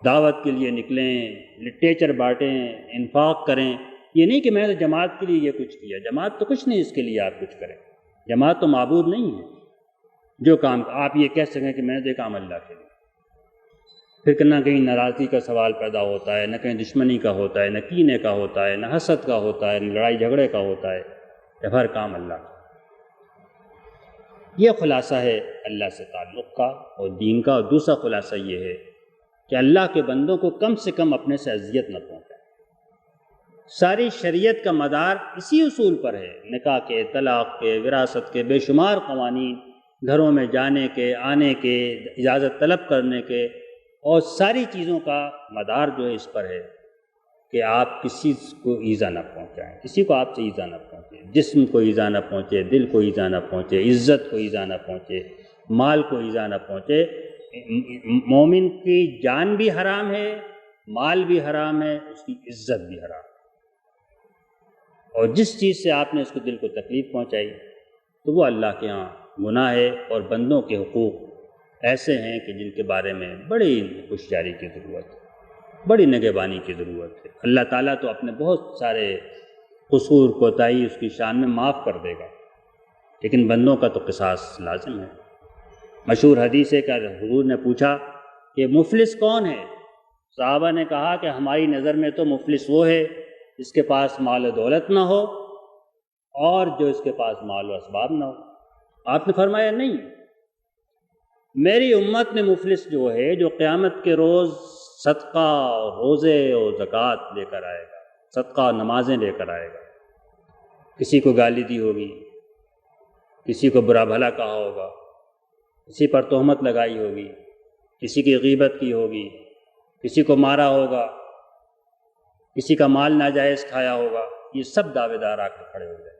B: دعوت کے لیے نکلیں، لٹریچر بانٹیں، انفاق کریں۔ یہ نہیں کہ میں نے جماعت کے لیے یہ کچھ کیا، جماعت تو کچھ نہیں اس کے لیے آپ کچھ کریں، جماعت تو معبود نہیں ہے۔ جو کام آپ یہ کہہ سکیں کہ میں نے تو یہ کام اللہ کے لیے، پھر نہ کہیں ناراضگی کا سوال پیدا ہوتا ہے، نہ کہیں دشمنی کا ہوتا ہے، نہ کینے کا ہوتا ہے، نہ حسد کا ہوتا ہے، نہ لڑائی جھگڑے کا ہوتا ہے، جب ہر کام اللہ کا۔ یہ خلاصہ ہے اللہ سے تعلق کا اور دین کا۔ اور دوسرا خلاصہ یہ ہے کہ اللہ کے بندوں کو کم سے کم اپنے سے اذیت نہ پہنچائے۔ ساری شریعت کا مدار اسی اصول پر ہے، نکاح کے، طلاق کے، وراثت کے، بے شمار قوانین، گھروں میں جانے کے، آنے کے، اجازت طلب کرنے کے، اور ساری چیزوں کا مدار جو ہے اس پر ہے کہ آپ کسی کو ایذا نہ پہنچائیں، کسی کو آپ سے ایذا نہ پہنچے، جسم کو ایذا نہ پہنچے، دل کو ایذا نہ پہنچے، عزت کو ایذا نہ پہنچے، مال کو ایذا نہ پہنچے۔ مومن کی جان بھی حرام ہے، مال بھی حرام ہے، اس کی عزت بھی حرام ہے، اور جس چیز سے آپ نے اس کو دل کو تکلیف پہنچائی تو وہ اللہ کے ہاں گناہ ہے۔ اور بندوں کے حقوق ایسے ہیں کہ جن کے بارے میں بڑی ہوشیاری کی ضرورت ہے۔ بڑی نگہبانی کی ضرورت ہے۔ اللہ تعالیٰ تو اپنے بہت سارے قصور کوتاہی اس کی شان میں معاف کر دے گا، لیکن بندوں کا تو قصاص لازم ہے۔ مشہور حدیث ہے کہ حضور نے پوچھا کہ مفلس کون ہے؟ صحابہ نے کہا کہ ہماری نظر میں تو مفلس وہ ہے جس کے پاس مال و دولت نہ ہو اور جو اس کے پاس مال و اسباب نہ ہو۔ آپ نے فرمایا نہیں، میری امت میں مفلس جو ہے جو قیامت کے روز صدقہ اور روزے اور زکوٰۃ لے کر آئے گا، صدقہ اور نمازیں لے کر آئے گا، کسی کو گالی دی ہوگی، کسی کو برا بھلا کہا ہوگا، کسی پر تہمت لگائی ہوگی، کسی کی غیبت کی ہوگی، کسی کو مارا ہوگا، کسی کا مال ناجائز کھایا ہوگا، یہ سب دعوے دار آ کر کھڑے ہو گئے۔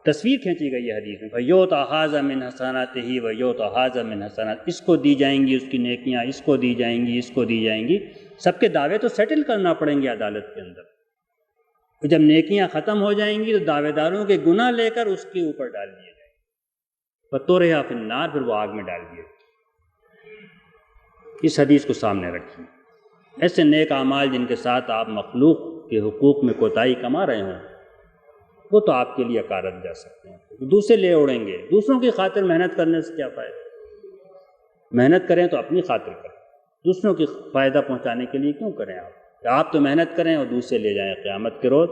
B: تصویر کھینچی گئی ہے حدیث میں، فَيُعْطَى هَٰذَا مِنْ حَسَنَاتِهِ وَيُعْطَى هَٰذَا مِنْ حَسَنَاتِهِ، اس کو دی جائیں گی اس کی نیکیاں، اس کو دی جائیں گی، اس کو دی جائیں گی۔ سب کے دعوے تو سیٹل کرنا پڑیں گے عدالت کے اندر۔ جب نیکیاں ختم ہو جائیں گی تو دعوے داروں کے گناہ لے کر اس کے اوپر ڈال دیے جائیں گے، فَطُرِحَ فِي النَّارِ، پھر وہ آگ میں ڈال دیے۔ اس حدیث کو سامنے رکھیے۔ ایسے نیک اعمال جن کے ساتھ آپ مخلوق کے حقوق میں کوتاہی کما رہے ہوں، وہ تو آپ کے لیے اکارت جا سکتے ہیں، دوسرے لے اڑیں گے۔ دوسروں کی خاطر محنت کرنے سے کیا فائدہ؟ محنت کریں تو اپنی خاطر کریں، دوسروں کی فائدہ پہنچانے کے لیے کیوں کریں آپ تو محنت کریں اور دوسرے لے جائیں قیامت کے روز،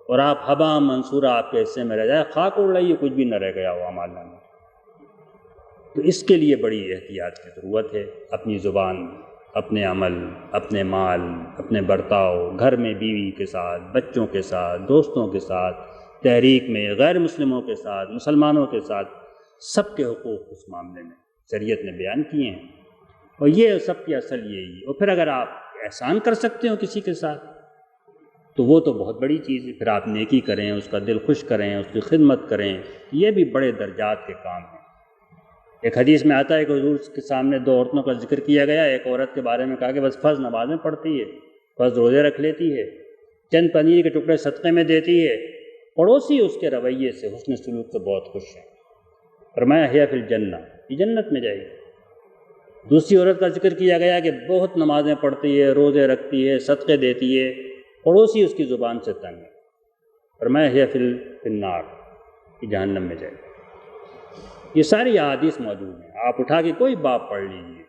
B: اور آپ ہبا منصورہ آپ کے حصے میں رہ جائے، خاک اڑ رہی ہے، کچھ بھی نہ رہ گیا وہ اعمال نامہ۔ تو اس کے لیے بڑی احتیاط کی ضرورت ہے۔ اپنی زبان، اپنے عمل، اپنے مال، اپنے برتاؤ، گھر میں بیوی کے ساتھ، بچوں کے ساتھ، دوستوں کے ساتھ، تحریک میں غیر مسلموں کے ساتھ، مسلمانوں کے ساتھ، سب کے حقوق اس معاملے میں شریعت نے بیان کیے ہیں، اور یہ سب کی اصل یہی ہے۔ اور پھر اگر آپ احسان کر سکتے ہو کسی کے ساتھ تو وہ تو بہت بڑی چیز ہے، پھر آپ نیکی کریں، اس کا دل خوش کریں، اس کی خدمت کریں، یہ بھی بڑے درجات کے کام ہیں۔ ایک حدیث میں آتا ہے کہ حضور کے سامنے دو عورتوں کا ذکر کیا گیا، ایک عورت کے بارے میں کہا کہ بس فرض نمازیں پڑھتی ہے، فرض روزے رکھ لیتی ہے، چند پنیر کے ٹکڑے صدقے میں دیتی ہے، پڑوسی اس کے رویے سے، حسن سلوک سے بہت خوش ہیں۔ فرمایا ہے فی الجنہ، یہ جنت میں جائے گی۔ دوسری عورت کا ذکر کیا گیا کہ بہت نمازیں پڑھتی ہے، روزے رکھتی ہے، صدقے دیتی ہے، پڑوسی اس کی زبان سے تنگ ہے۔ فرمایا ہے فی النار، یہ جہنم میں جائے گی۔ یہ ساری احادیث موجود ہیں، آپ اٹھا کے کوئی باب پڑھ لیجیے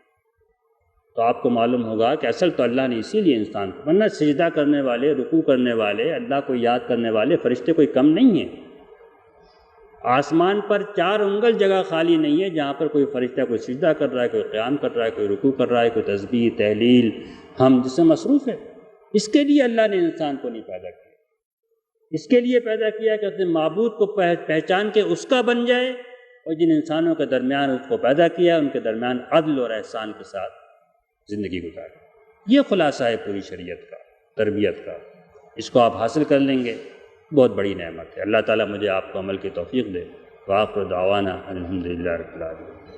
B: تو آپ کو معلوم ہوگا کہ اصل تو اللہ نے اسی لیے انسان کو، ورنہ سجدہ کرنے والے، رکوع کرنے والے، اللہ کو یاد کرنے والے فرشتے کوئی کم نہیں ہیں۔ آسمان پر 4 انگل جگہ خالی نہیں ہے جہاں پر کوئی فرشتہ کوئی سجدہ کر رہا ہے، کوئی قیام کر رہا ہے، کوئی رکوع کر رہا ہے، کوئی تسبیح، تحلیل، ہم جس میں مصروف ہے۔ اس کے لیے اللہ نے انسان کو نہیں پیدا کیا، اس کے لیے پیدا کیا کہ اپنے معبود کو پہچان کے اس کا بن جائے، اور جن انسانوں کے درمیان اس کو پیدا کیا ان کے درمیان عدل اور احسان کے ساتھ زندگی گزارے۔ یہ خلاصہ ہے پوری شریعت کا، تربیت کا۔ اس کو آپ حاصل کر لیں گے، بہت بڑی نعمت ہے۔ اللہ تعالیٰ مجھے آپ کو عمل کی توفیق دے۔ وآخر دعوانا الحمدللہ رب العالمین۔